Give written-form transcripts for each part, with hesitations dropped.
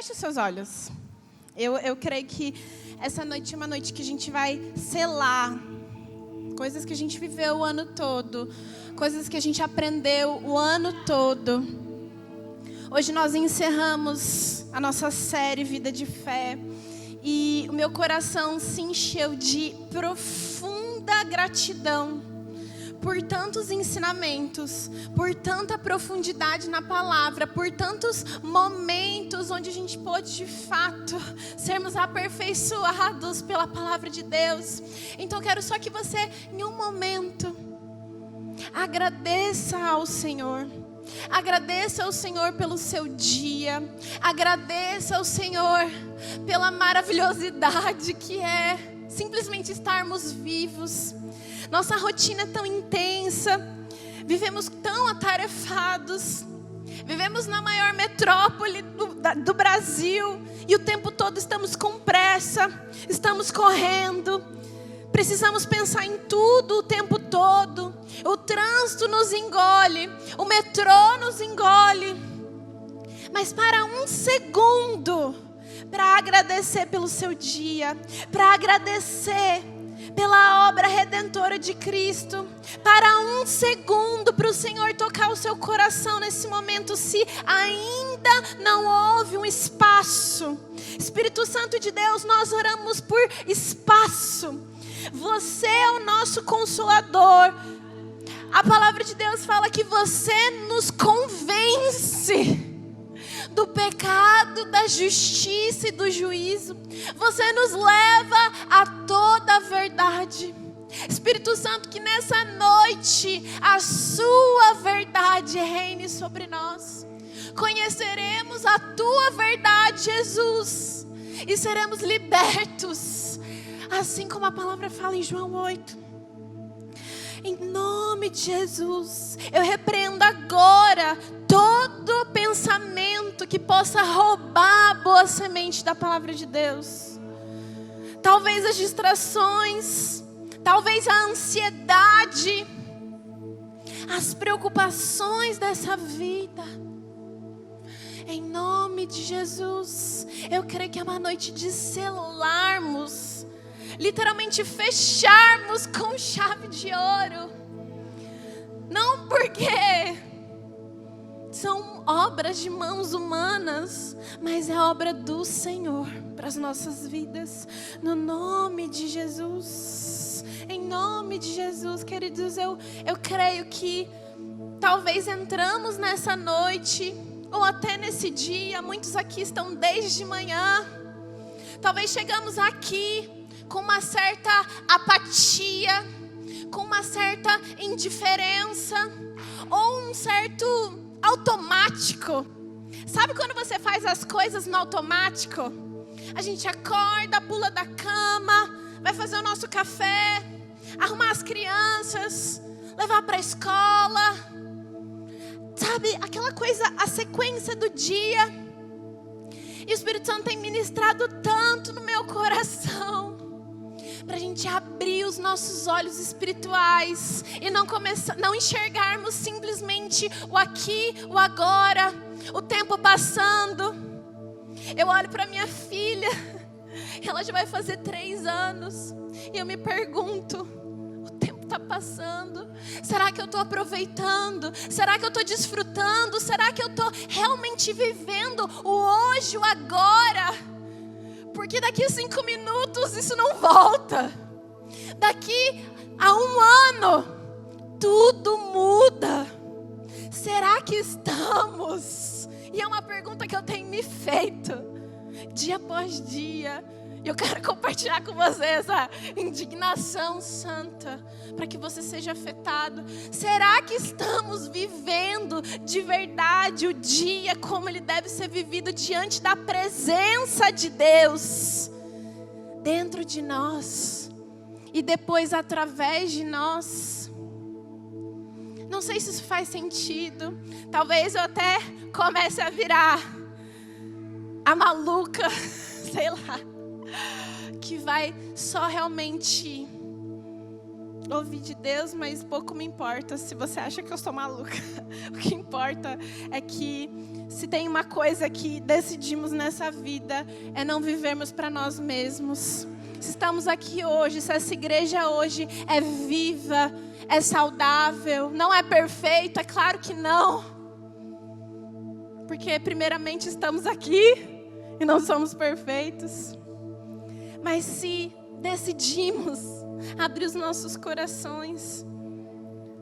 Feche os seus olhos. Eu creio que essa noite é uma noite que a gente vai selar coisas que a gente viveu o ano todo, coisas que a gente aprendeu o ano todo. Hoje nós encerramos a nossa série Vida de Fé e o meu coração se encheu de profunda gratidão por tantos ensinamentos, por tanta profundidade na palavra, por tantos momentos onde a gente pôde de fato sermos aperfeiçoados pela palavra de Deus. Então eu quero só que você, em um momento, agradeça ao Senhor. Agradeça ao Senhor pelo seu dia. Agradeça ao Senhor pela maravilhosidade que é simplesmente estarmos vivos. Nossa rotina é tão intensa, vivemos tão atarefados, vivemos na maior metrópole do Brasil e o tempo todo estamos com pressa, estamos correndo, precisamos pensar em tudo o tempo todo. O trânsito nos engole, o metrô nos engole, mas para um segundo, para agradecer pelo seu dia, para agradecer pela obra redentora de Cristo, para um segundo, para o Senhor tocar o seu coração nesse momento, se ainda não houve um espaço. Espírito Santo de Deus, nós oramos por espaço. Você é o nosso consolador. A palavra de Deus fala que você nos convence do pecado, da justiça e do juízo. Você nos leva a toda a verdade. Espírito Santo, que nessa noite a sua verdade reine sobre nós. Conheceremos a tua verdade, Jesus, e seremos libertos, assim como a palavra fala em João 8. Em nome de Jesus, eu repreendo agora todo pensamento que possa roubar a boa semente da palavra de Deus. Talvez as distrações, talvez a ansiedade, as preocupações dessa vida. Em nome de Jesus, eu creio que é uma noite de selarmos, literalmente fecharmos com chave de ouro. Não porque são obras de mãos humanas, mas é obra do Senhor para as nossas vidas. No nome de Jesus. Em nome de Jesus, queridos, eu creio que talvez entramos nessa noite, ou até nesse dia, muitos aqui estão desde manhã. Talvez chegamos aqui com uma certa apatia, com uma certa indiferença, ou um certo automático. Sabe quando você faz as coisas no automático? A gente acorda, pula da cama, vai fazer o nosso café, arrumar as crianças, levar para a escola. Sabe, aquela coisa, a sequência do dia. E o Espírito Santo tem ministrado tanto no meu coração, para a gente abrir os nossos olhos espirituais e não enxergarmos simplesmente o aqui, o agora, o tempo passando. Eu olho para minha filha, ela já vai fazer 3 anos, e eu me pergunto: o tempo está passando, será que eu estou aproveitando? Será que eu estou desfrutando? Será que eu estou realmente vivendo o hoje, o agora? Porque daqui a 5 minutos isso não volta. Daqui a 1 ano tudo muda. Será que estamos? E é uma pergunta que eu tenho me feito dia após dia. E eu quero compartilhar com você essa indignação santa, para que você seja afetado. Será que estamos vivendo de verdade o dia como ele deve ser vivido, diante da presença de Deus dentro de nós e depois através de nós? Não sei se isso faz sentido. Talvez eu até comece a virar a maluca, sei lá, que vai só realmente ouvi de Deus, mas pouco me importa se você acha que eu sou maluca. O que importa é que se tem uma coisa que decidimos nessa vida, é não vivermos para nós mesmos. Se estamos aqui hoje, se essa igreja hoje é viva, é saudável, não é perfeito, é claro que não. Porque primeiramente estamos aqui e não somos perfeitos. Mas se decidimos abrir os nossos corações,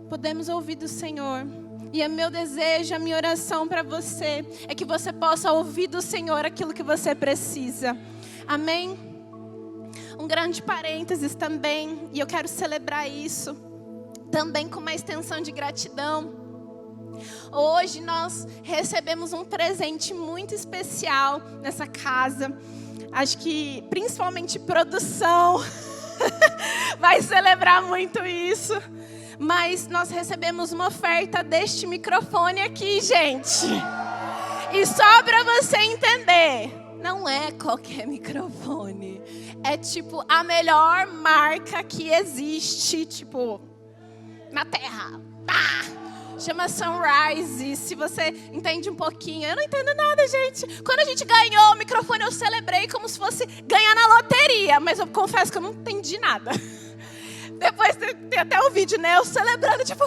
podemos ouvir do Senhor. E é meu desejo, a minha oração para você é que você possa ouvir do Senhor aquilo que você precisa. Amém? Um grande parênteses também, e eu quero celebrar isso, também com uma extensão de gratidão. Hoje nós recebemos um presente muito especial nessa casa. Acho que principalmente produção vai celebrar muito isso. Mas nós recebemos uma oferta deste microfone aqui, gente. E só para você entender, não é qualquer microfone. É tipo a melhor marca que existe, tipo, na Terra. Chama Sunrise. Se você entende um pouquinho, eu não entendo nada, gente. Quando a gente ganhou o microfone, eu celebrei como se fosse ganhar na loteria. Mas eu confesso que eu não entendi nada. Depois tem até o vídeo, né? Eu celebrando, tipo...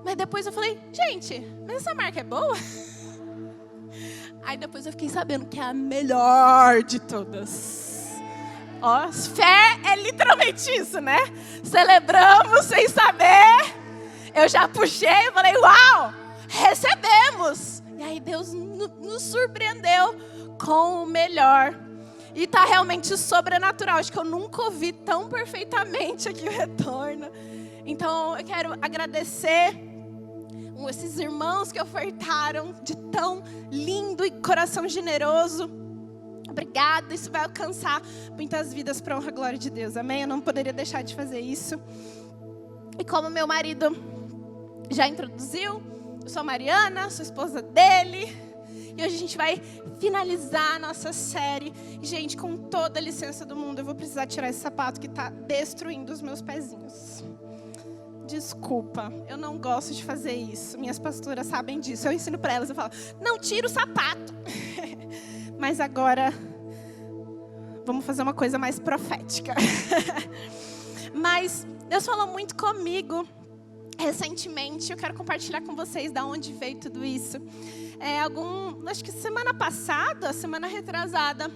Mas depois eu falei, gente, mas essa marca é boa? Aí depois eu fiquei sabendo que é a melhor de todas. Ó, fé é literalmente isso, né? Celebramos sem saber. Eu já puxei e falei, uau, recebemos. E aí Deus nos surpreendeu com o melhor. E está realmente sobrenatural. Acho que eu nunca ouvi tão perfeitamente aqui o retorno. Então eu quero agradecer esses irmãos que ofertaram de tão lindo e coração generoso. Obrigada, isso vai alcançar muitas vidas para a honra e glória de Deus. Amém? Eu não poderia deixar de fazer isso. E como meu marido já introduziu, eu sou a Mariana, sou esposa dele. E hoje a gente vai finalizar a nossa série. E, gente, com toda a licença do mundo, eu vou precisar tirar esse sapato que está destruindo os meus pezinhos. Desculpa, eu não gosto de fazer isso. Minhas pastoras sabem disso. Eu ensino para elas, eu falo, não tira o sapato. Mas agora, vamos fazer uma coisa mais profética. Mas Deus falou muito comigo recentemente. Eu quero compartilhar com vocês de onde veio tudo isso. Acho que semana passada, semana retrasada,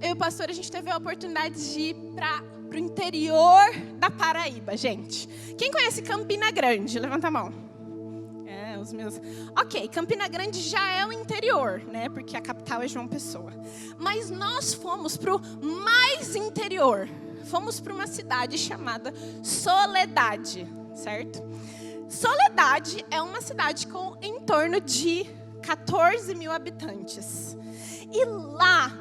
eu e o pastor, a gente teve a oportunidade de ir para o interior da Paraíba, gente. Quem conhece Campina Grande? Levanta a mão. Os meus... Ok, Campina Grande já é o interior, né? Porque a capital é João Pessoa. Mas nós fomos para o mais interior. Fomos para uma cidade chamada Soledade, certo? Soledade é uma cidade com em torno de 14 mil habitantes. E lá,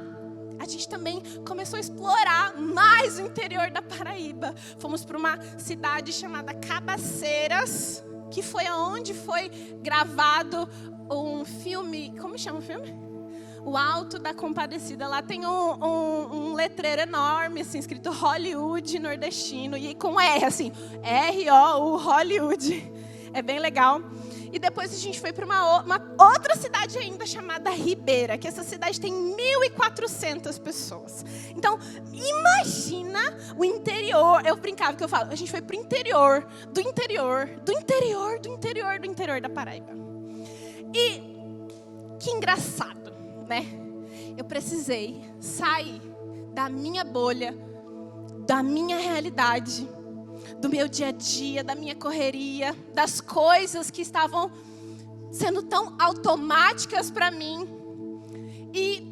a gente também começou a explorar mais o interior da Paraíba. Fomos para uma cidade chamada Cabaceiras, que foi onde foi gravado um filme... Como chama o filme? O Alto da Compadecida. Lá tem um letreiro enorme, assim, escrito Hollywood nordestino. E com R, assim, R-O-U, Hollywood. É bem legal. E depois a gente foi para uma outra cidade ainda, chamada Ribeira. Que essa cidade tem 1.400 pessoas. Então, imagina o interior. Eu brincava que eu falo, a gente foi para o interior, do interior, do interior, do interior, do interior da Paraíba. E que engraçado, né? Eu precisei sair da minha bolha, da minha realidade, do meu dia a dia, da minha correria, das coisas que estavam sendo tão automáticas para mim. E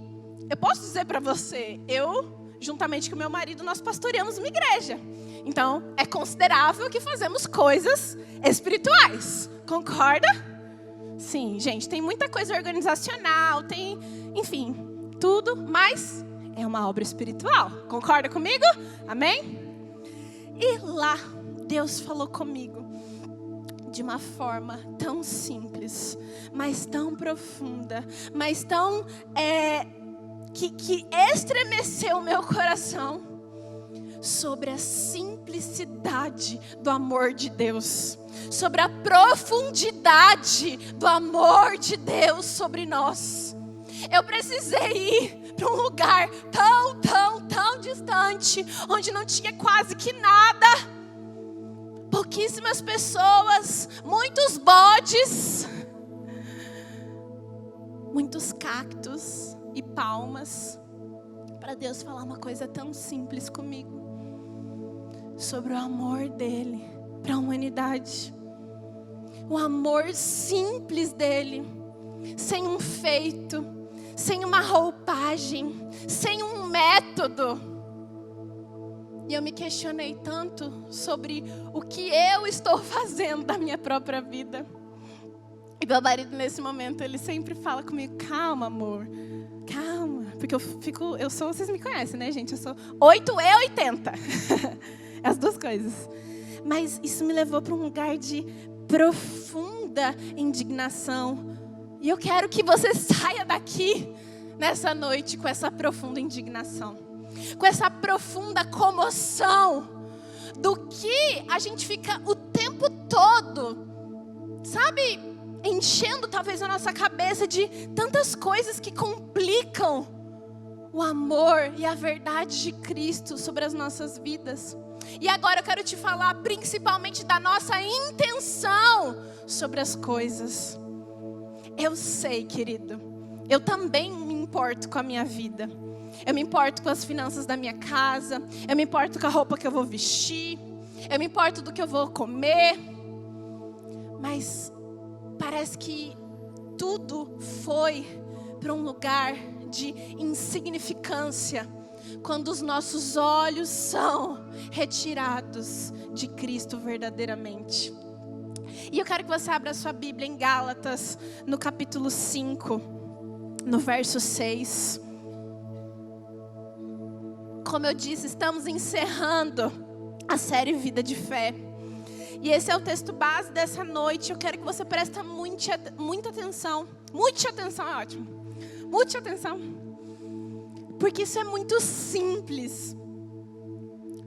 eu posso dizer para você, eu, juntamente com meu marido, nós pastoreamos uma igreja. Então, é considerável que fazemos coisas espirituais. Concorda? Sim, gente, tem muita coisa organizacional, tem, enfim, tudo, mas é uma obra espiritual. Concorda comigo? Amém? E lá, Deus falou comigo de uma forma tão simples, mas tão profunda, mas tão, que estremeceu o meu coração, sobre a simplicidade do amor de Deus, sobre a profundidade do amor de Deus sobre nós. Eu precisei ir para um lugar tão distante, onde não tinha quase que nada, pouquíssimas pessoas, muitos bodes, muitos cactos e palmas, para Deus falar uma coisa tão simples comigo, sobre o amor dele para a humanidade, o amor simples dele, sem um feito, sem uma roupagem, sem um método. E eu me questionei tanto sobre o que eu estou fazendo da minha própria vida. E meu marido, nesse momento, ele sempre fala comigo: calma, amor, calma. Porque vocês me conhecem, né, gente? Eu sou 8 e 80. As duas coisas. Mas isso me levou para um lugar de profunda indignação. E eu quero que você saia daqui nessa noite com essa profunda indignação, com essa profunda comoção do que a gente fica o tempo todo, sabe, enchendo talvez a nossa cabeça de tantas coisas que complicam o amor e a verdade de Cristo sobre as nossas vidas. E agora eu quero te falar principalmente da nossa intenção sobre as coisas. Eu sei, querido, eu também me importo com a minha vida. Eu me importo com as finanças da minha casa. Eu me importo com a roupa que eu vou vestir. Eu me importo do que eu vou comer. Mas parece que tudo foi para um lugar de insignificância quando os nossos olhos são retirados de Cristo verdadeiramente. E eu quero que você abra a sua Bíblia em Gálatas, no capítulo 5, no verso 6. Como eu disse, estamos encerrando a série Vida de Fé. E esse é o texto base dessa noite. Eu quero que você preste muita atenção. Muita atenção é ótimo. Muita atenção. Porque isso é muito simples.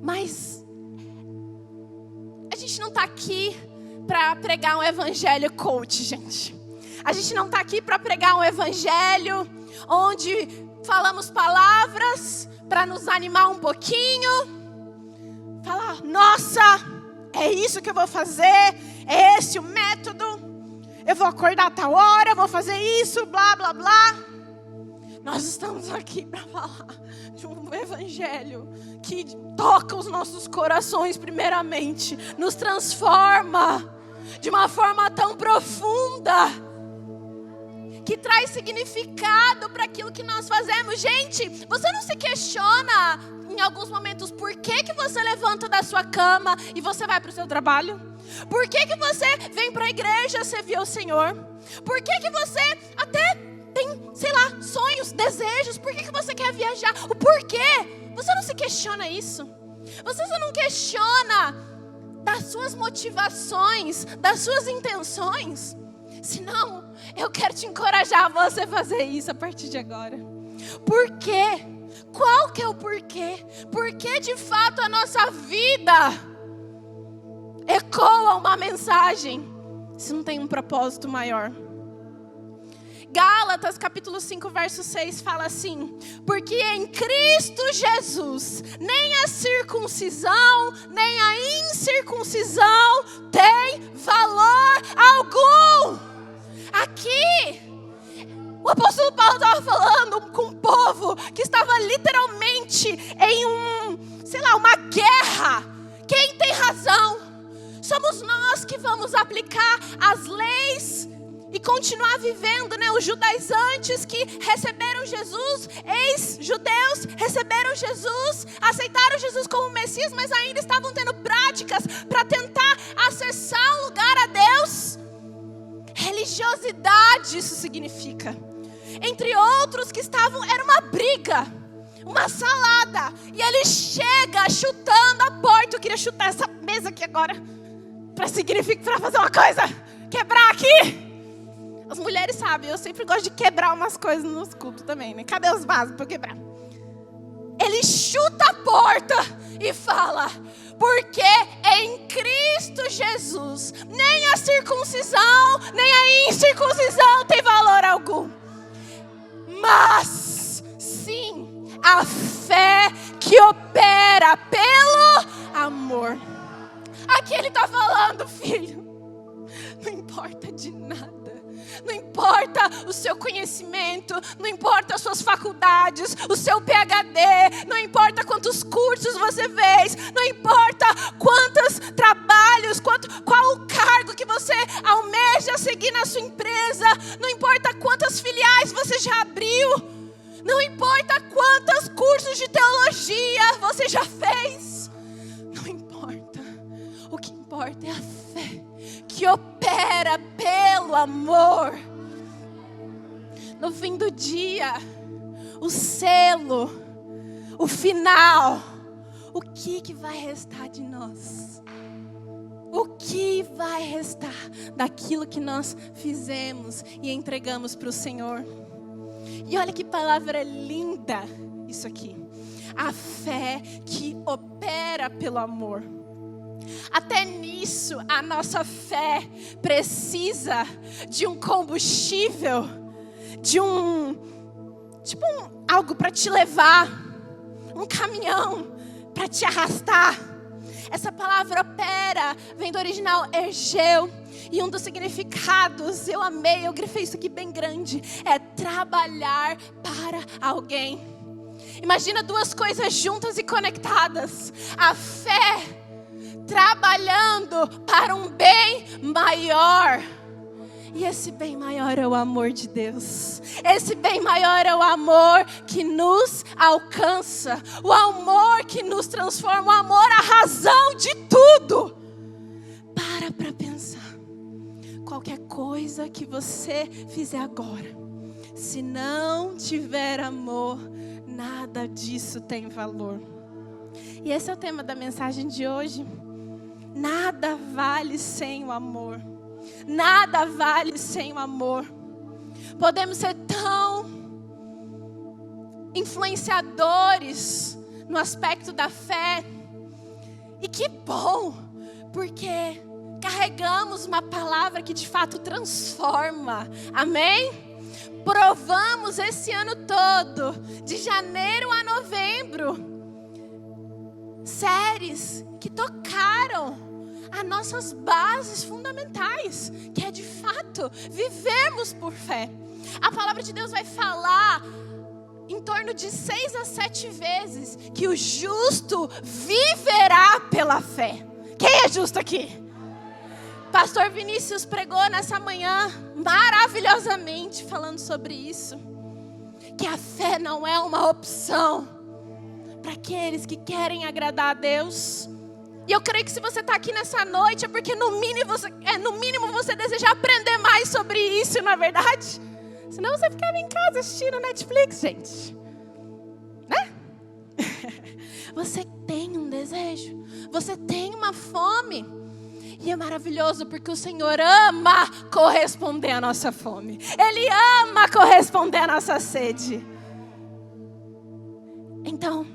Mas a gente não está aqui para pregar um evangelho coach, gente. A gente não está aqui para pregar um evangelho onde falamos palavras para nos animar um pouquinho. Falar, nossa, é isso que eu vou fazer, é esse o método. Eu vou acordar a tal hora, eu vou fazer isso, blá, blá, blá. Nós estamos aqui para falar de um evangelho que toca os nossos corações primeiramente, nos transforma de uma forma tão profunda, que traz significado para aquilo que nós fazemos. Gente, você não se questiona em alguns momentos por que você levanta da sua cama e você vai para o seu trabalho? Por que você vem para a igreja servir ao Senhor? Por que você até tem, sei lá, sonhos, desejos? Por que você quer viajar? O porquê? Você não se questiona isso? Você não questiona das suas motivações, das suas intenções? Senão, eu quero te encorajar a você fazer isso a partir de agora. Por quê? Qual que é o porquê? Porque de fato a nossa vida ecoa uma mensagem, se não tem um propósito maior. Gálatas capítulo 5 verso 6 fala assim: porque em Cristo Jesus nem a circuncisão nem a incircuncisão tem valor algum. Aqui o apóstolo Paulo estava falando com um povo que estava literalmente em uma guerra. Quem tem razão? Somos nós que vamos aplicar as leis e continuar vivendo, né? Os judaizantes que receberam Jesus, ex-judeus, receberam Jesus, aceitaram Jesus como Messias, mas ainda estavam tendo práticas para tentar acessar um lugar a Deus. Religiosidade, isso significa. Entre outros que estavam, era uma briga, uma salada. E ele chega chutando a porta. Eu queria chutar essa mesa aqui agora, para fazer uma coisa, quebrar aqui. As mulheres sabem, eu sempre gosto de quebrar umas coisas nos cultos também, né? Cadê os vasos para eu quebrar? Ele ele chuta a porta e fala: porque em Cristo Jesus, nem a circuncisão, nem a incircuncisão tem valor algum. Mas, sim, a fé que opera pelo amor. Aqui ele está falando, filho, não importa de nada. Não importa o seu conhecimento, não importa as suas faculdades, o seu PhD, não importa quantos cursos você fez, não importa quantos trabalhos, qual o cargo que você almeja seguir na sua empresa, não importa quantas filiais você já abriu, não importa quantos cursos de teologia você já fez, não importa. O que importa é a fé que opera pelo amor. No fim do dia, o selo, o final, o que vai restar de nós? O que vai restar daquilo que nós fizemos e entregamos para o Senhor? E olha que palavra linda isso aqui. A fé que opera pelo amor. Até nisso, a nossa fé precisa de um combustível, de algo para te levar, um caminhão para te arrastar. Essa palavra opera vem do original ergeu, e um dos significados, eu amei, eu grifei isso aqui bem grande, é trabalhar para alguém. Imagina duas coisas juntas e conectadas. A fé trabalhando para um bem maior. E esse bem maior é o amor de Deus. Esse bem maior é o amor que nos alcança. O amor que nos transforma. O amor a razão de tudo. Para pensar. Qualquer coisa que você fizer agora, se não tiver amor, nada disso tem valor. E esse é o tema da mensagem de hoje. Nada vale sem o amor. Nada vale sem o amor. Podemos ser tão influenciadores no aspecto da fé. E que bom, porque carregamos uma palavra que de fato transforma. Amém? Provamos esse ano todo, de janeiro a novembro, séries que tocaram as nossas bases fundamentais, que é de fato vivermos por fé. A palavra de Deus vai falar em torno de 6 a 7 vezes que o justo viverá pela fé. Quem é justo aqui? Pastor Vinícius pregou nessa manhã maravilhosamente falando sobre isso, que a fé não é uma opção para aqueles que querem agradar a Deus. E eu creio que se você está aqui nessa noite é porque no mínimo você deseja aprender mais sobre isso, não é verdade? Senão você ficava em casa assistindo Netflix, gente. Né? Você tem um desejo, você tem uma fome. E é maravilhoso porque o Senhor ama corresponder à nossa fome. Ele ama corresponder à nossa sede. Então,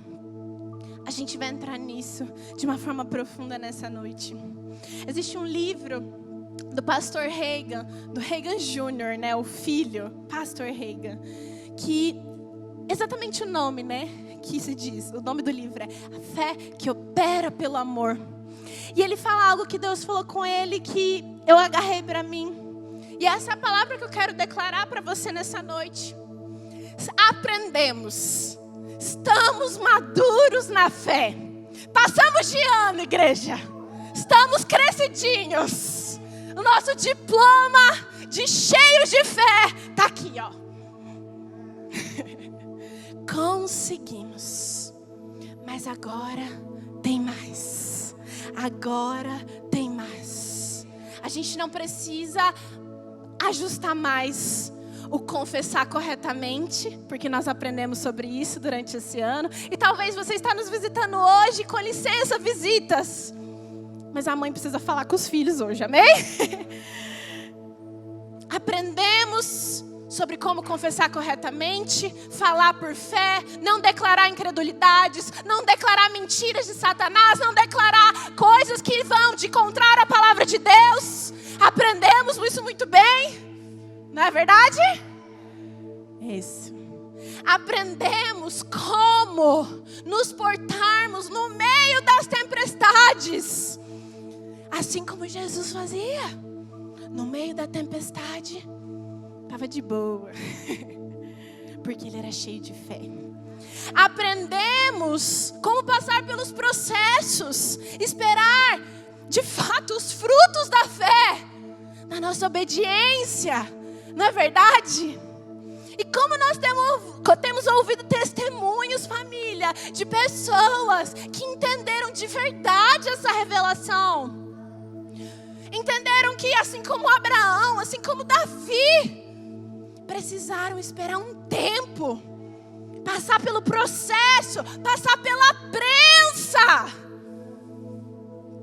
a gente vai entrar nisso de uma forma profunda nessa noite. Existe um livro do pastor Reagan, do Reagan Jr., né, o filho, pastor Reagan, que exatamente o nome, né, que se diz, o nome do livro é A Fé que Opera pelo Amor. E ele fala algo que Deus falou com ele que eu agarrei para mim. E essa é a palavra que eu quero declarar para você nessa noite. Aprendemos. Estamos maduros na fé. Passamos de ano, igreja. Estamos crescidinhos. O nosso diploma de cheios de fé está aqui, ó. Conseguimos. Mas agora tem mais. Agora tem mais. A gente não precisa ajustar mais o confessar corretamente, porque nós aprendemos sobre isso durante esse ano. E talvez você está nos visitando hoje, com licença, visitas. Mas a mãe precisa falar com os filhos hoje, amém? Aprendemos sobre como confessar corretamente, falar por fé, não declarar incredulidades, não declarar mentiras de Satanás, não declarar coisas que vão de contrário à palavra de Deus. Aprendemos isso muito bem, não é verdade? Isso. Aprendemos como nos portarmos no meio das tempestades, assim como Jesus fazia. No meio da tempestade, estava de boa, porque ele era cheio de fé. Aprendemos como passar pelos processos, esperar de fato os frutos da fé, na nossa obediência, não é verdade? E como nós temos ouvido testemunhos, família, de pessoas que entenderam de verdade essa revelação. Entenderam que assim como Abraão, assim como Davi, precisaram esperar um tempo, passar pelo processo, passar pela prensa,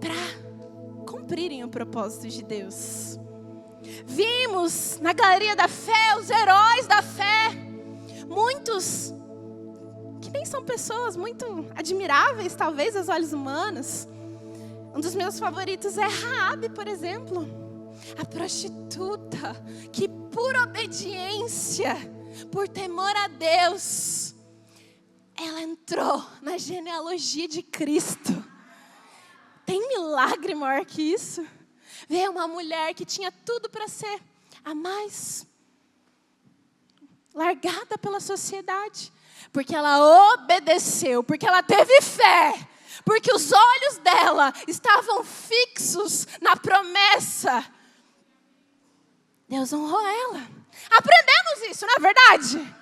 para cumprirem o propósito de Deus. Vimos na galeria da fé os heróis da fé, muitos que nem são pessoas muito admiráveis, talvez aos olhos humanos. Um dos meus favoritos é Raabe, por exemplo, a prostituta que por obediência, por temor a Deus, ela entrou na genealogia de Cristo. Tem milagre maior que isso? Ver uma mulher que tinha tudo para ser a mais largada pela sociedade, porque ela obedeceu, porque ela teve fé, porque os olhos dela estavam fixos na promessa. Deus honrou ela. Aprendemos isso, não é verdade?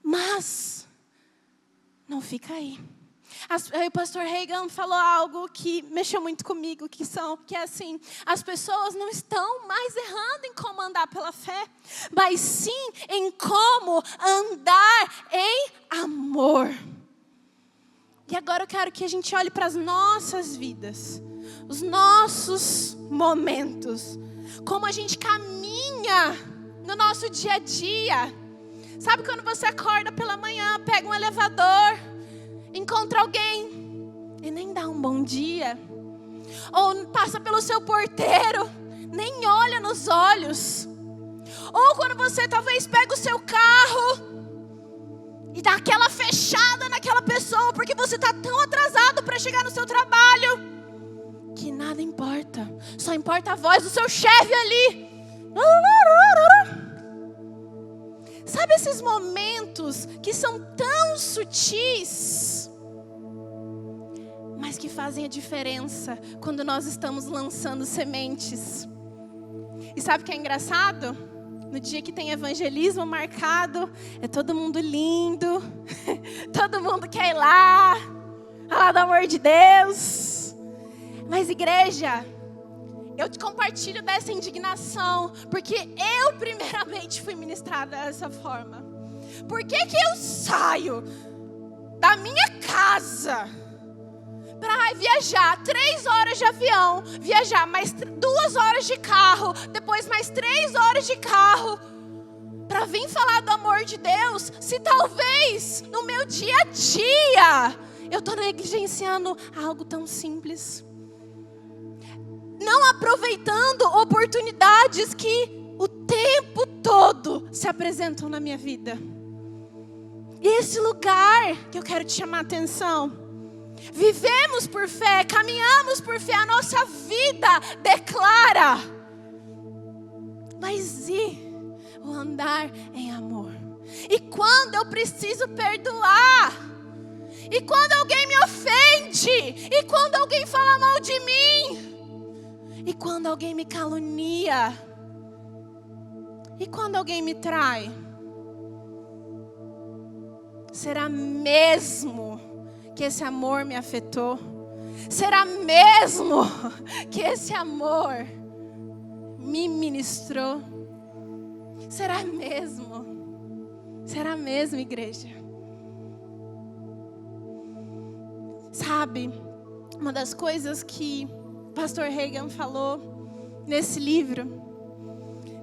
Mas não fica aí. O pastor Reagan falou algo que mexeu muito comigo, que é assim: as pessoas não estão mais errando em como andar pela fé, mas sim em como andar em amor. E agora eu quero que a gente olhe para as nossas vidas, os nossos momentos, como a gente caminha no nosso dia a dia. Sabe quando você acorda pela manhã, pega um elevador, encontra alguém e nem dá um bom dia, ou passa pelo seu porteiro, nem olha nos olhos, ou quando você talvez pega o seu carro e dá aquela fechada naquela pessoa porque você está tão atrasado para chegar no seu trabalho que nada importa, só importa a voz do seu chefe ali. Sabe esses momentos que são tão sutis, mas que fazem a diferença quando nós estamos lançando sementes? E sabe o que é engraçado? No dia que tem evangelismo marcado, é todo mundo lindo, todo mundo quer ir lá, falar do amor de Deus. Mas igreja, eu te compartilho dessa indignação, porque eu primeiramente fui ministrada dessa forma. Por que eu saio da minha casa para viajar 3 horas de avião, viajar mais 2 horas de carro, depois mais 3 horas de carro, para vir falar do amor de Deus, se talvez no meu dia a dia eu estou negligenciando algo tão simples, não aproveitando oportunidades que o tempo todo se apresentam na minha vida. E esse lugar que eu quero te chamar a atenção: vivemos por fé, caminhamos por fé, a nossa vida declara. Mas e o andar em amor? E quando eu preciso perdoar? E quando alguém me ofende? E quando alguém fala mal de mim? E quando alguém me calunia? E quando alguém me trai? Será mesmo que esse amor me afetou? Será mesmo que esse amor me ministrou? Será mesmo? Será mesmo, igreja? Sabe, uma das coisas que o pastor Reagan falou nesse livro,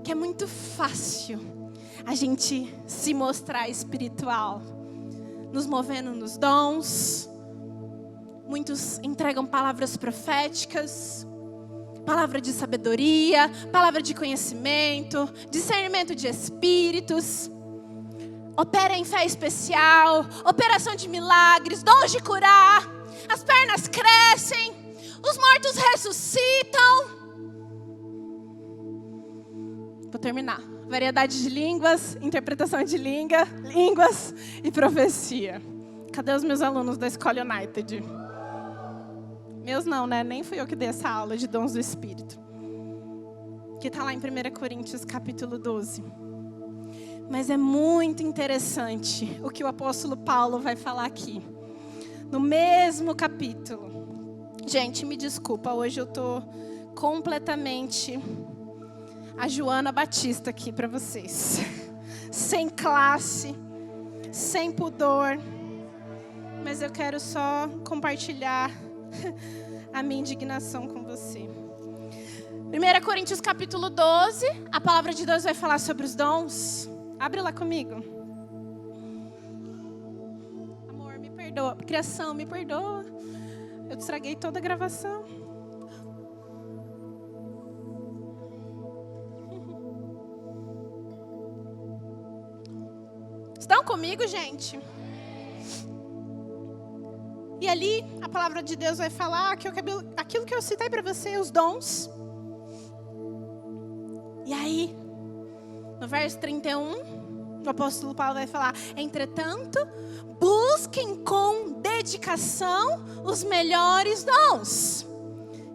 que é muito fácil a gente se mostrar espiritual, nos movendo nos dons. Muitos entregam palavras proféticas, palavra de sabedoria, palavra de conhecimento, discernimento de espíritos. Opera em fé especial, operação de milagres, dons de curar, as pernas crescem, os mortos ressuscitam. Vou terminar. Variedade de línguas, interpretação de línguas e profecia. Cadê os meus alunos da Escola United? Meus não, né? Nem fui eu que dei essa aula de dons do Espírito. Que está lá em 1 Coríntios capítulo 12. Mas é muito interessante o que o apóstolo Paulo vai falar aqui. No mesmo capítulo. Gente, me desculpa, hoje eu estou completamente a Joana Batista aqui para vocês. Sem classe, sem pudor. Mas eu quero só compartilhar a minha indignação com você. 1 Coríntios capítulo 12, a palavra de Deus vai falar sobre os dons. Abre lá comigo. Amor, me perdoa. Criação, me perdoa. Eu estraguei toda a gravação. Estão comigo, gente? E ali, a palavra de Deus vai falar que aquilo que eu citei para você, os dons. E aí, no verso 31, o apóstolo Paulo vai falar: entretanto, busquem com dedicação os melhores dons.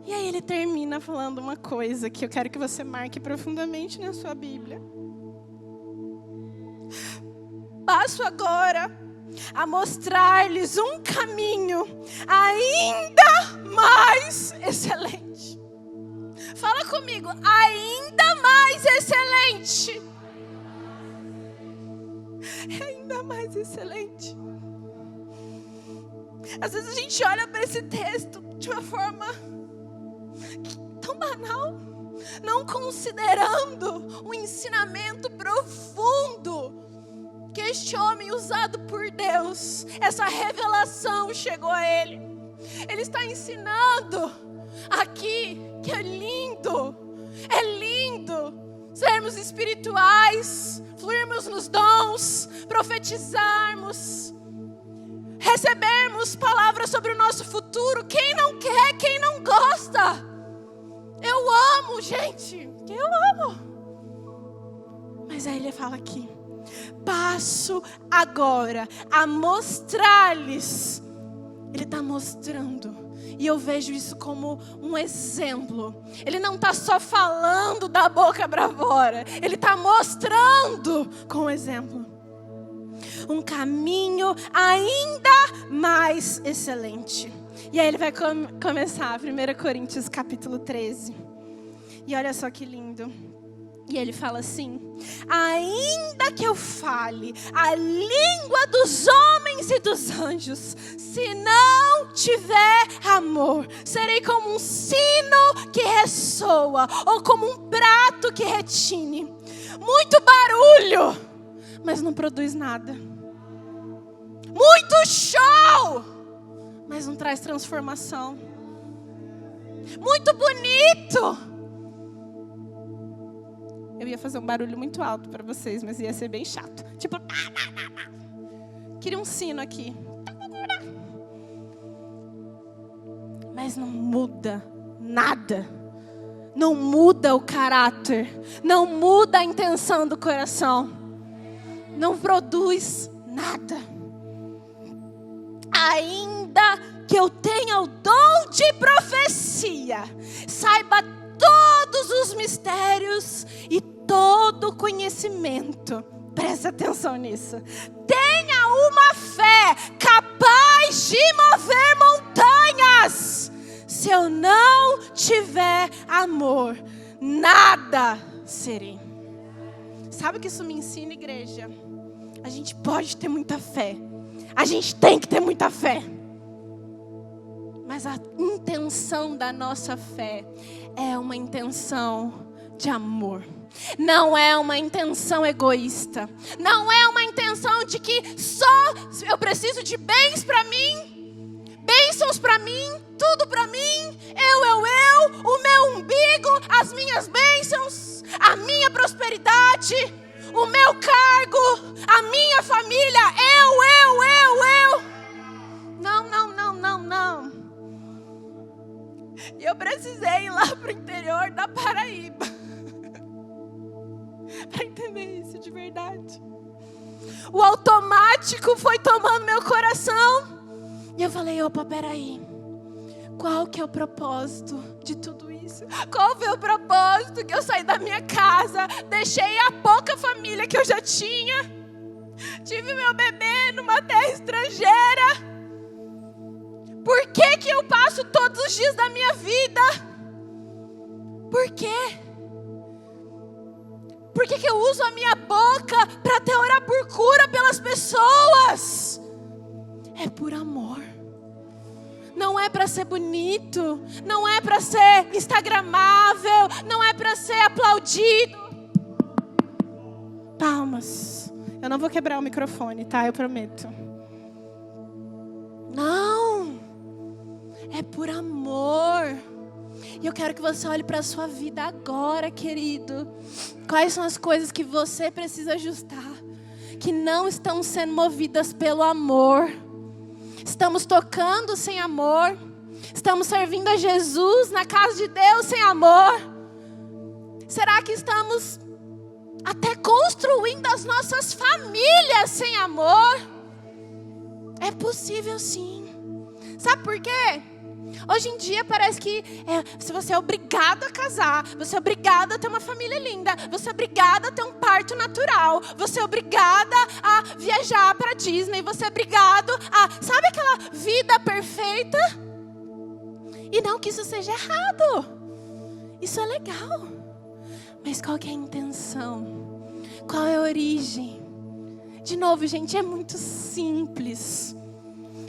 E aí ele termina falando uma coisa que eu quero que você marque profundamente na sua Bíblia. Passo agora a mostrar-lhes um caminho ainda mais excelente. Fala comigo, ainda mais excelente. Ainda mais excelente. Às vezes a gente olha para esse texto de uma forma tão banal, não considerando o ensinamento profundo que este homem usado por Deus, essa revelação chegou a ele. Ele está ensinando aqui que é lindo sermos espirituais, fluirmos nos dons, profetizarmos, recebermos palavras sobre o nosso futuro. Quem não quer, quem não gosta? Eu amo, gente, eu amo. Mas aí ele fala aqui: passo agora a mostrar-lhes. Ele está mostrando. E eu vejo isso como um exemplo. Ele não está só falando da boca para fora. Ele está mostrando com exemplo. Um caminho ainda mais excelente. E aí ele vai começar 1 Coríntios capítulo 13. E olha só que lindo. E ele fala assim: ainda que eu fale a língua dos homens e dos anjos, se não tiver amor, serei como um sino que ressoa, ou como um prato que retine. Muito barulho, mas não produz nada. Muito show, mas não traz transformação. Muito bonito. Eu ia fazer um barulho muito alto para vocês, mas ia ser bem chato. Tipo, queria um sino aqui. Mas não muda nada. Não muda o caráter. Não muda a intenção do coração. Não produz nada. Ainda que eu tenha o dom de profecia, saiba todos os mistérios e todo conhecimento. Presta atenção nisso. Tenha uma fé capaz de mover montanhas. Se eu não tiver amor, nada serei. Sabe o que isso me ensina, igreja? A gente pode ter muita fé. A gente tem que ter muita fé. Mas a intenção da nossa fé é uma intenção de amor. Não é uma intenção egoísta. Não é uma intenção de que só eu preciso de bens para mim, bênçãos para mim, tudo para mim, eu, o meu umbigo, as minhas bênçãos, a minha prosperidade, o meu cargo, a minha família, eu. Não. E eu precisei ir lá pro interior da Paraíba para entender isso de verdade. O automático foi tomando meu coração. E eu falei, opa, peraí. Qual que é o propósito de tudo isso? Qual foi o propósito que eu saí da minha casa, deixei a pouca família que eu já tinha, tive meu bebê numa terra estrangeira? Por que que eu passo todos os dias da minha vida? Por quê? Por que que eu uso a minha boca para até orar por cura pelas pessoas? É por amor. Não é para ser bonito, não é para ser instagramável, não é para ser aplaudido. Palmas. Eu não vou quebrar o microfone, tá? Eu prometo. Não. É por amor. E eu quero que você olhe para a sua vida agora, querido. Quais são as coisas que você precisa ajustar, que não estão sendo movidas pelo amor? Estamos tocando sem amor. Estamos servindo a Jesus na casa de Deus sem amor. Será que estamos até construindo as nossas famílias sem amor? É possível sim. Sabe por quê? Hoje em dia parece que se você é obrigado a casar, você é obrigado a ter uma família linda, você é obrigado a ter um parto natural, você é obrigada a viajar para Disney, você é obrigado a... Sabe aquela vida perfeita? E não que isso seja errado. Isso é legal. Mas qual que é a intenção? Qual é a origem? De novo, gente, é muito simples.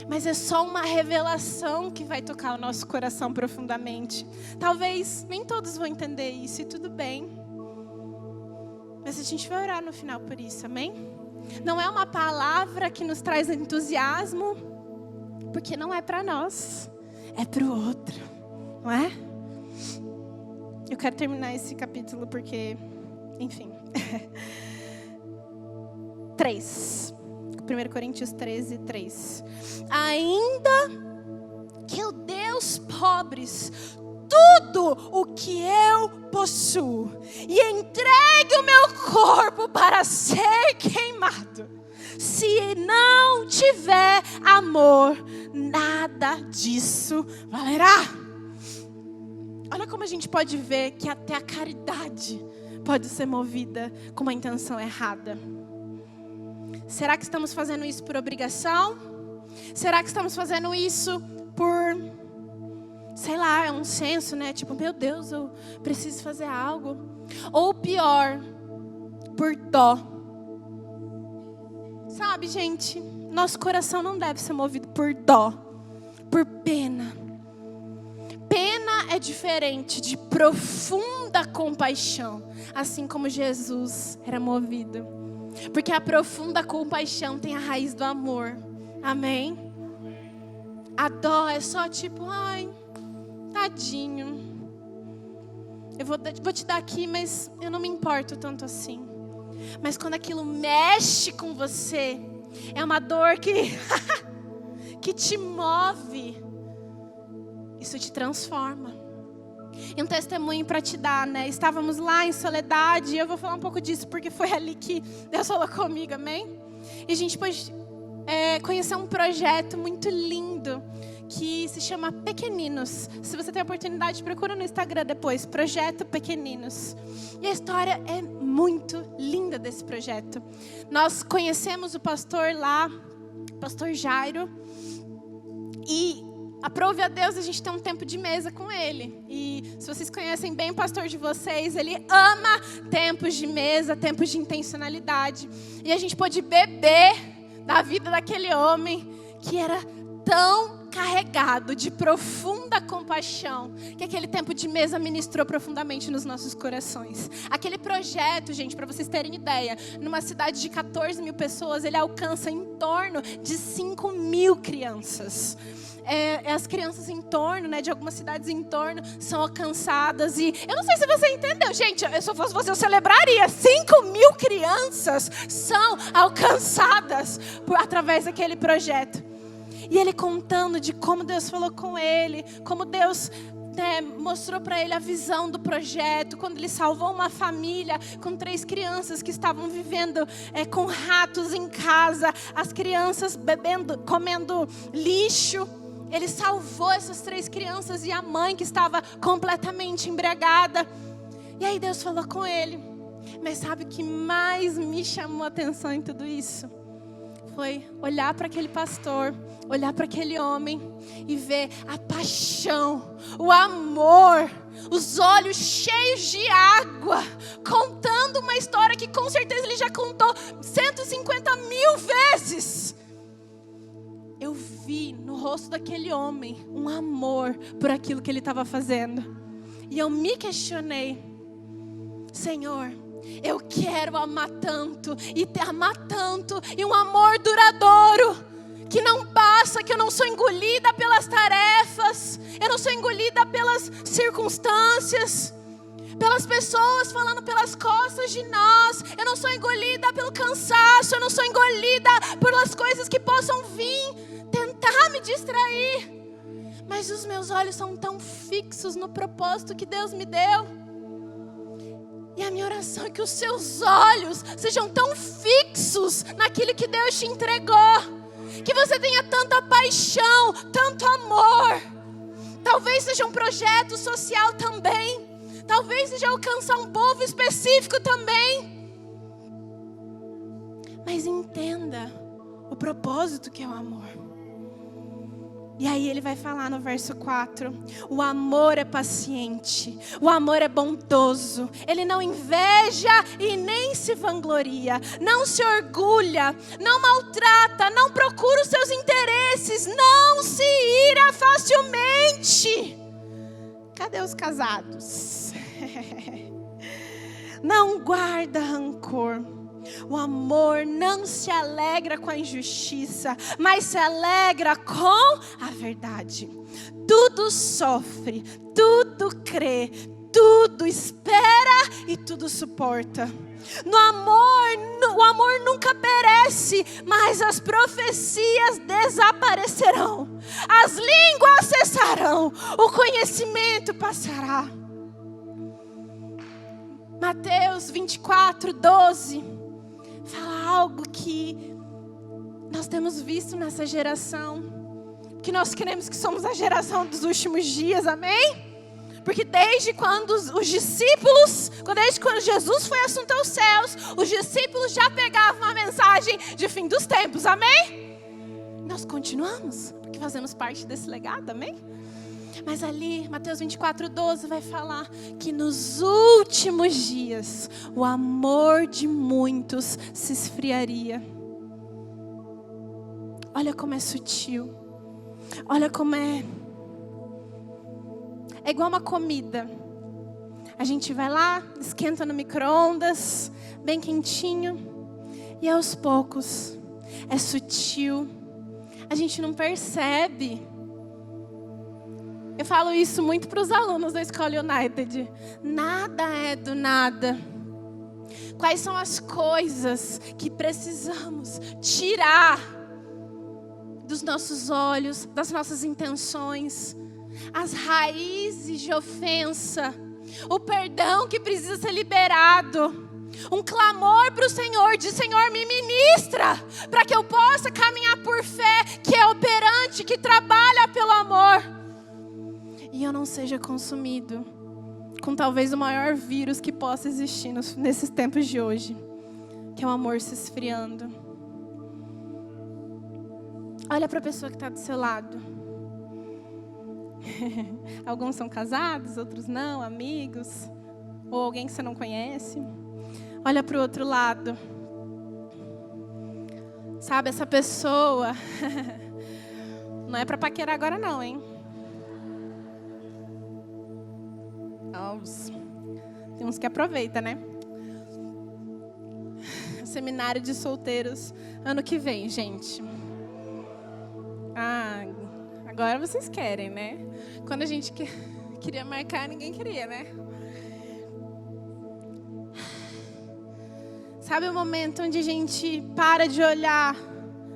Mas é só uma revelação que vai tocar o nosso coração profundamente. Talvez nem todos vão entender isso e tudo bem. Mas a gente vai orar no final por isso, amém? Não é uma palavra que nos traz entusiasmo, porque não é para nós, é para o outro, não é? Eu quero terminar esse capítulo porque, enfim. 1 Coríntios 13, 3. Ainda que eu dê aos pobres tudo o que eu possuo e entregue o meu corpo para ser queimado, se não tiver amor, nada disso valerá. Olha como a gente pode ver que até a caridade pode ser movida com uma intenção errada. Será que estamos fazendo isso por obrigação? Será que estamos fazendo isso por, sei lá, é um senso, né? Tipo, meu Deus, eu preciso fazer algo. Ou pior, por dó. Sabe, gente, nosso coração não deve ser movido por dó, por pena. Pena é diferente de profunda compaixão, assim como Jesus era movido. Porque a profunda compaixão tem a raiz do amor. Amém? A dó é só tipo, ai, tadinho. Eu vou te dar aqui, mas eu não me importo tanto assim. Mas quando aquilo mexe com você, é uma dor que te move. Isso te transforma. E um testemunho para te dar, né? Estávamos lá em Soledade, e eu vou falar um pouco disso, porque foi ali que Deus falou comigo, amém? E a gente pôde conhecer um projeto muito lindo, que se chama Pequeninos. Se você tem a oportunidade, procura no Instagram depois, Projeto Pequeninos. E a história é muito linda desse projeto. Nós conhecemos o pastor lá, pastor Jairo, e aprove a Deus a gente ter um tempo de mesa com ele. E se vocês conhecem bem o pastor de vocês, ele ama tempos de mesa, tempos de intencionalidade. E a gente pôde beber da vida daquele homem que era tão carregado de profunda compaixão, que aquele tempo de mesa ministrou profundamente nos nossos corações. Aquele projeto, gente, para vocês terem ideia, numa cidade de 14 mil pessoas, ele alcança em torno de 5 mil crianças. As crianças em torno, né, de algumas cidades em torno, são alcançadas. E eu não sei se você entendeu, gente, se eu fosse você, eu celebraria. 5 mil crianças são alcançadas através daquele projeto. E ele contando de como Deus falou com ele, como Deus mostrou para ele a visão do projeto, quando ele salvou uma família com 3 crianças que estavam vivendo com ratos em casa, as crianças comendo lixo. Ele salvou essas 3 crianças e a mãe que estava completamente embriagada. E aí Deus falou com ele. Mas sabe o que mais me chamou a atenção em tudo isso? Foi olhar para aquele pastor, olhar para aquele homem e ver a paixão, o amor, os olhos cheios de água, contando uma história que com certeza ele já contou 150 mil vezes. Eu vi no rosto daquele homem um amor por aquilo que ele estava fazendo. E eu me questionei: Senhor, eu quero amar tanto e te amar tanto, e um amor duradouro, que não passa, que eu não sou engolida pelas tarefas, eu não sou engolida pelas circunstâncias, pelas pessoas falando pelas costas de nós, eu não sou engolida pelo cansaço, eu não sou engolida pelas coisas que possam vir tentar me distrair, mas os meus olhos são tão fixos no propósito que Deus me deu. E a minha oração é que os seus olhos sejam tão fixos naquilo que Deus te entregou, que você tenha tanta paixão, tanto amor. Talvez seja um projeto social também, talvez seja alcançar um povo específico também, mas entenda o propósito que é o amor. E aí ele vai falar no verso 4, o amor é paciente, o amor é bondoso, ele não inveja e nem se vangloria, não se orgulha, não maltrata, não procura os seus interesses, não se ira facilmente. Cadê os casados? Não guarda rancor. O amor não se alegra com a injustiça, mas se alegra com a verdade. Tudo sofre, tudo crê, tudo espera e tudo suporta. O amor nunca perece, mas as profecias desaparecerão, as línguas cessarão, o conhecimento passará. Mateus 24:12 fala algo que nós temos visto nessa geração, que nós cremos que somos a geração dos últimos dias, amém? Porque desde quando desde quando Jesus foi assunto aos céus, os discípulos já pegavam a mensagem de fim dos tempos, amém? Nós continuamos, porque fazemos parte desse legado, amém? Mas ali, Mateus 24:12 vai falar que nos últimos dias o amor de muitos se esfriaria. Olha como é sutil. Olha como é igual uma comida. A gente vai lá, esquenta no micro-ondas, bem quentinho, e aos poucos, é sutil, a gente não percebe. Eu falo isso muito para os alunos da Escola United. Nada é do nada. Quais são as coisas que precisamos tirar dos nossos olhos, das nossas intenções? As raízes de ofensa. O perdão que precisa ser liberado. Um clamor para o Senhor, de Senhor, me ministra, para que eu possa caminhar por fé, que é operante, que trabalha pelo amor. E eu não seja consumido com talvez o maior vírus que possa existir nesses tempos de hoje, que é o amor se esfriando. Olha para a pessoa que está do seu lado. Alguns são casados, outros não, amigos, ou alguém que você não conhece. Olha para o outro lado. Sabe, essa pessoa... Não é para paquerar agora não, hein? Tem uns que aproveita, né? Seminário de solteiros ano que vem, gente. Agora vocês querem, né? Quando a gente queria marcar, ninguém queria, né? Sabe o momento onde a gente para de olhar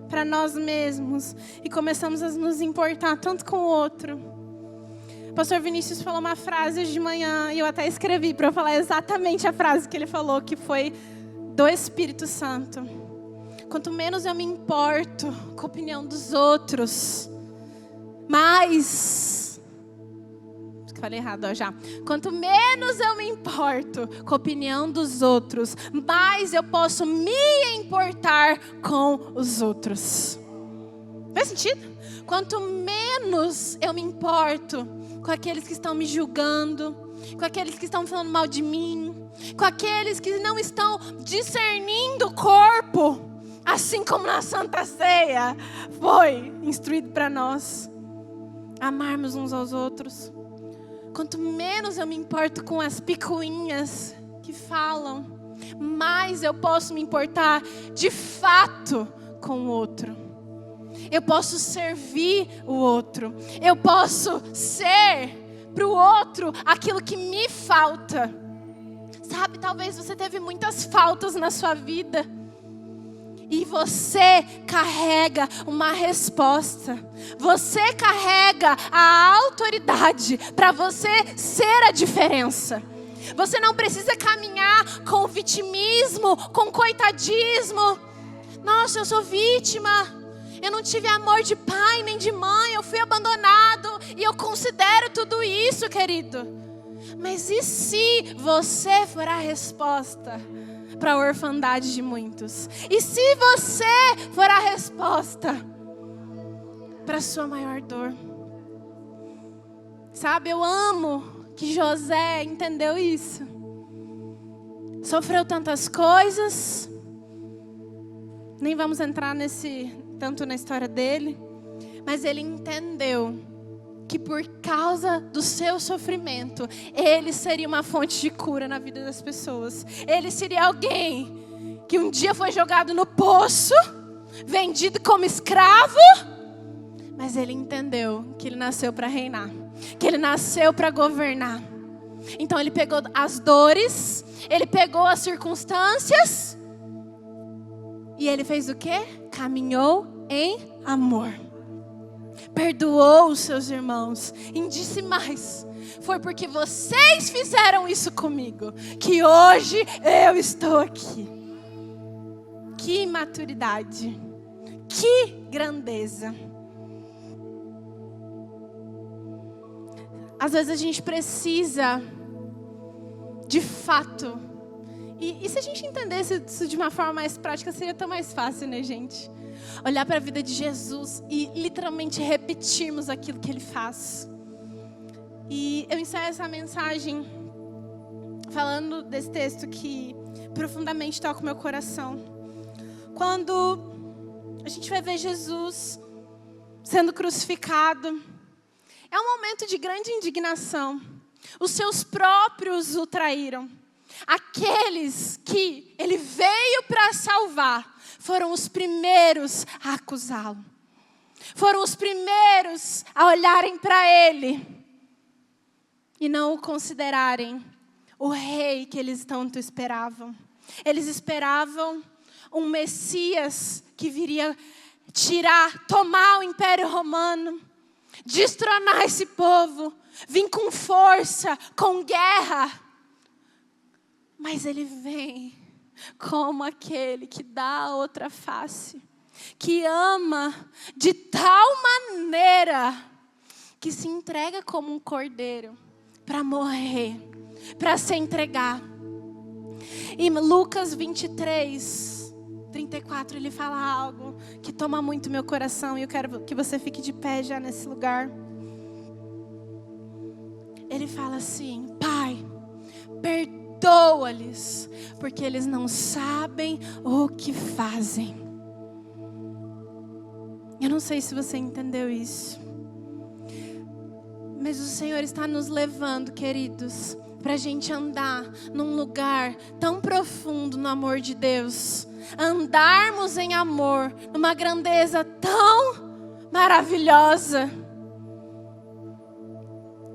para nós mesmos e começamos a nos importar tanto com o outro? O pastor Vinícius falou uma frase hoje de manhã e eu até escrevi para eu falar exatamente a frase que ele falou, que foi do Espírito Santo. Quanto menos eu me importo com a opinião dos outros, mais... Falei errado, ó, já. Quanto menos eu me importo com a opinião dos outros, mais eu posso me importar com os outros. Faz sentido? Quanto menos eu me importo com aqueles que estão me julgando, com aqueles que estão falando mal de mim, com aqueles que não estão discernindo o corpo, assim como na Santa Ceia foi instruído para nós, amarmos uns aos outros. Quanto menos eu me importo com as picuinhas que falam, mais eu posso me importar de fato com o outro. Eu posso servir o outro. Eu posso ser para o outro aquilo que me falta. Sabe, talvez você teve muitas faltas na sua vida. E você carrega uma resposta. Você carrega a autoridade para você ser a diferença. Você não precisa caminhar com vitimismo, com coitadismo. Nossa, eu sou vítima. Eu não tive amor de pai nem de mãe. Eu fui abandonado. E eu considero tudo isso, querido. Mas e se você for a resposta para a orfandade de muitos? E se você for a resposta para a sua maior dor? Sabe, eu amo que José entendeu isso. Sofreu tantas coisas. Nem vamos entrar tanto na história dele. Mas ele entendeu que por causa do seu sofrimento, ele seria uma fonte de cura na vida das pessoas. Ele seria alguém que um dia foi jogado no poço, vendido como escravo, mas ele entendeu que ele nasceu para reinar, que ele nasceu para governar. Então ele pegou as dores, ele pegou as circunstâncias, e ele fez o quê? Caminhou em amor. Perdoou os seus irmãos. E disse mais: foi porque vocês fizeram isso comigo que hoje eu estou aqui. Que maturidade. Que grandeza. Às vezes a gente precisa, de fato. E se a gente entendesse isso de uma forma mais prática, seria tão mais fácil, né, gente? Olhar para a vida de Jesus e literalmente repetirmos aquilo que Ele faz. E eu encerro essa mensagem falando desse texto que profundamente toca o meu coração. Quando a gente vai ver Jesus sendo crucificado, é um momento de grande indignação. Os seus próprios o traíram. Aqueles que Ele veio para salvar foram os primeiros a acusá-lo. Foram os primeiros a olharem para Ele e não o considerarem o rei que eles tanto esperavam. Eles esperavam um Messias que viria tomar o Império Romano, destronar esse povo, vir com força, com guerra. Mas Ele vem como aquele que dá a outra face, que ama de tal maneira que se entrega como um cordeiro para morrer, para se entregar. Em Lucas 23, 34, ele fala algo que toma muito meu coração e eu quero que você fique de pé já nesse lugar. Ele fala assim: Pai, perdoa-lhes, porque eles não sabem o que fazem. Eu não sei se você entendeu isso, mas o Senhor está nos levando, queridos, para a gente andar num lugar tão profundo no amor de Deus. Andarmos em amor, numa grandeza tão maravilhosa,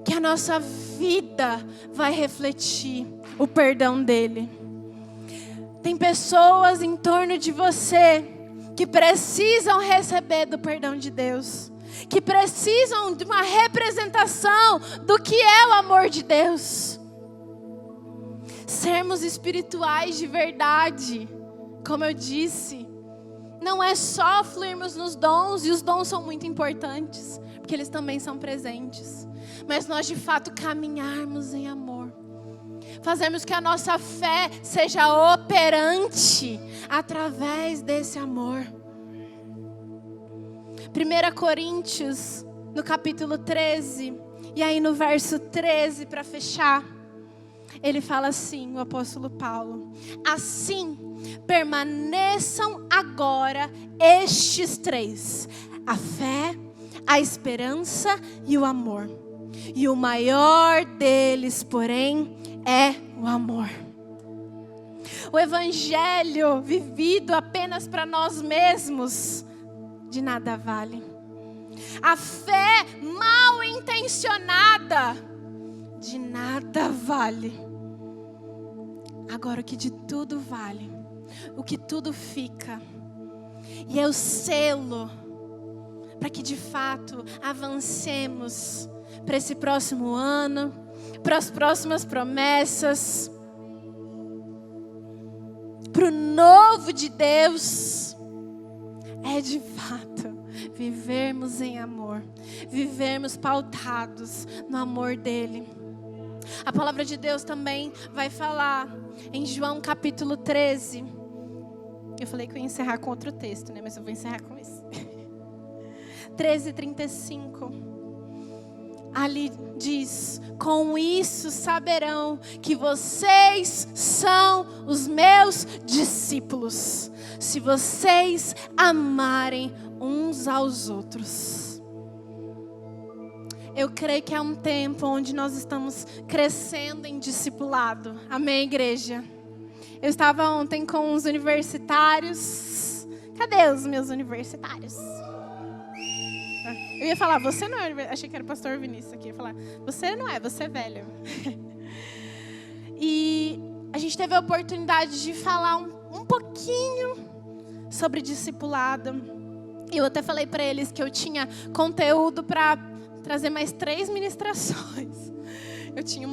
que a nossa vida vai refletir o perdão dele. Tem pessoas em torno de você que precisam receber do perdão de Deus, que precisam de uma representação do que é o amor de Deus. Sermos espirituais de verdade, como eu disse, não é só fluirmos nos dons, e os dons são muito importantes, porque eles também são presentes, mas nós de fato caminharmos em amor, fazermos que a nossa fé seja operante através desse amor. 1 Coríntios, no capítulo 13, e aí no verso 13, para fechar, ele fala assim, o apóstolo Paulo: assim, permaneçam agora estes três: a fé, a esperança e o amor. E o maior deles, porém, é o amor. O evangelho vivido apenas para nós mesmos de nada vale. A fé mal intencionada de nada vale. Agora o que de tudo vale, o que tudo fica, e é o selo para que de fato avancemos para esse próximo ano, para as próximas promessas, para o novo de Deus, é de fato vivermos em amor, vivermos pautados no amor dele. A palavra de Deus também vai falar em João capítulo 13. Eu falei que eu ia encerrar com outro texto, né? Mas eu vou encerrar com esse. 13:35. Ali diz: com isso saberão que vocês são os meus discípulos, se vocês amarem uns aos outros. Eu creio que é um tempo onde nós estamos crescendo em discipulado. Amém, igreja? Eu estava ontem com uns universitários. Cadê os meus universitários? Eu ia falar, você não é, achei que era o pastor Vinícius aqui. Eu ia falar, você não é, você é velho. E a gente teve a oportunidade de falar um pouquinho sobre discipulado. Eu até falei para eles que eu tinha conteúdo para trazer mais 3 ministrações. Eu tinha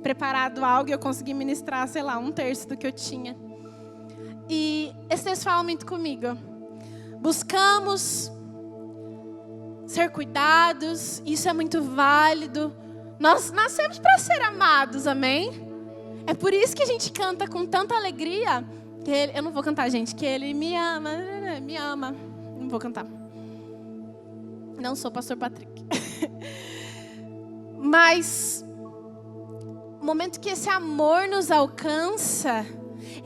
preparado algo e eu consegui ministrar, sei lá, 1/3 do que eu tinha. E esse texto fala muito comigo. Buscamos ser cuidados, isso é muito válido. Nós nascemos para ser amados, amém? É por isso que a gente canta com tanta alegria. Que ele, eu não vou cantar, gente, que ele me ama, me ama. Não vou cantar. Não sou pastor Patrick. Mas o momento que esse amor nos alcança,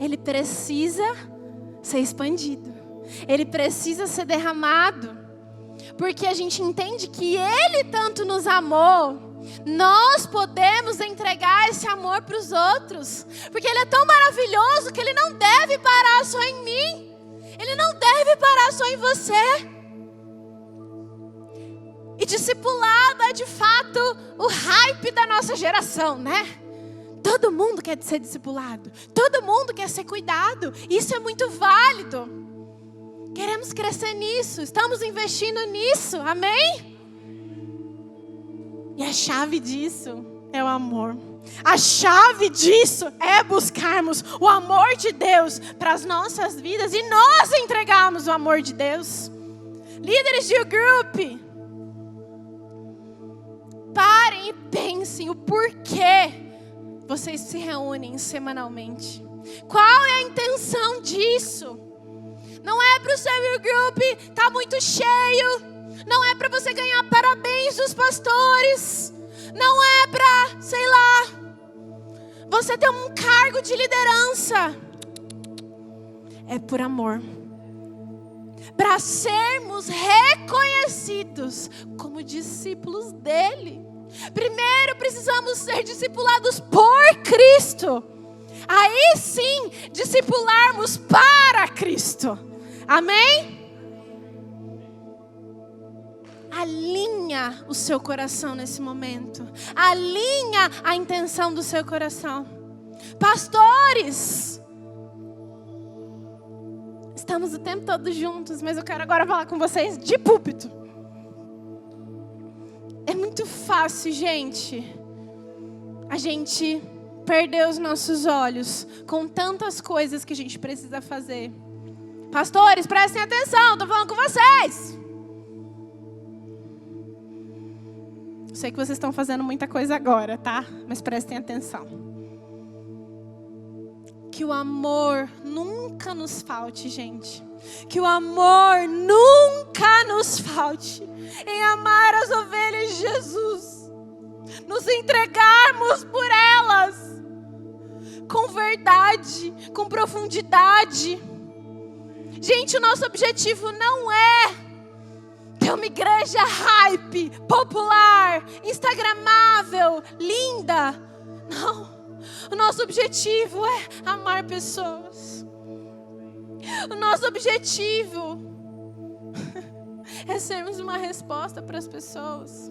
ele precisa ser expandido. Ele precisa ser derramado. Porque a gente entende que ele tanto nos amou, nós podemos entregar esse amor para os outros. Porque ele é tão maravilhoso que ele não deve parar só em mim. Ele não deve parar só em você. E discipulado é de fato o hype da nossa geração, né? Todo mundo quer ser discipulado. Todo mundo quer ser cuidado. Isso é muito válido. Queremos crescer nisso. Estamos investindo nisso. Amém? E a chave disso é o amor. A chave disso é buscarmos o amor de Deus para as nossas vidas e nós entregarmos o amor de Deus. Líderes de group, parem e pensem o porquê vocês se reúnem semanalmente. Qual é a intenção disso? Não é para o seu group estar muito cheio. Não é para você ganhar parabéns dos pastores. Não é para, sei lá, você ter um cargo de liderança. É por amor. para sermos reconhecidos como discípulos dele. Primeiro precisamos ser discipulados por Cristo. Aí sim, discipularmos para Cristo. Amém? Alinha o seu coração nesse momento. Alinha a intenção do seu coração. Pastores, estamos o tempo todo juntos, mas eu quero agora falar com vocês de púlpito. É muito fácil, gente, a gente perder os nossos olhos com tantas coisas que a gente precisa fazer. Pastores, prestem atenção, estou falando com vocês. Sei que vocês estão fazendo muita coisa agora, tá? Mas prestem atenção. Que o amor nunca nos falte, gente. Que o amor nunca nos falte em amar as ovelhas de Jesus. Nos entregarmos por elas. Com verdade, com profundidade. Gente, o nosso objetivo não é ter uma igreja hype, popular, instagramável, linda. Não. O nosso objetivo é amar pessoas. O nosso objetivo é sermos uma resposta para as pessoas.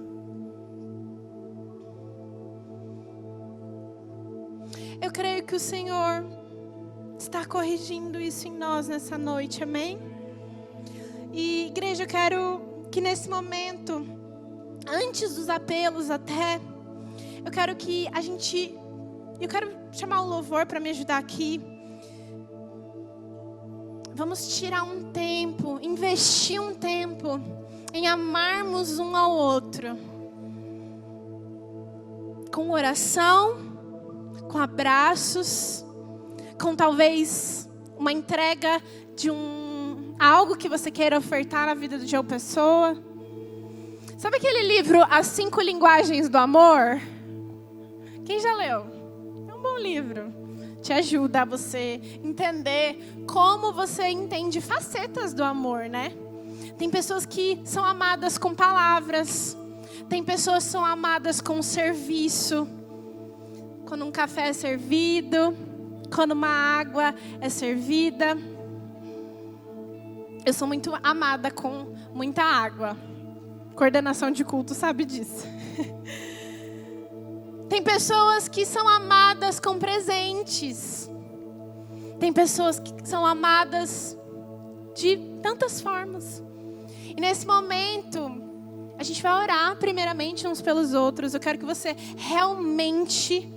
Eu creio que o Senhor está corrigindo isso em nós nessa noite, amém? E igreja, eu quero que nesse momento, antes dos apelos até, eu quero que eu quero chamar o louvor para me ajudar aqui. Vamos tirar um tempo, investir um tempo em amarmos um ao outro. Com oração, com abraços, com talvez uma entrega de algo que você queira ofertar na vida de uma pessoa. Sabe aquele livro As 5 Linguagens do Amor? Quem já leu? É um bom livro. Te ajuda a você entender como você entende facetas do amor, né? Tem pessoas que são amadas com palavras. Tem pessoas que são amadas com serviço. Quando um café é servido, quando uma água é servida. Eu sou muito amada com muita água. Coordenação de culto sabe disso. Tem pessoas que são amadas com presentes. Tem pessoas que são amadas de tantas formas. E nesse momento, a gente vai orar primeiramente uns pelos outros. Eu quero que você realmente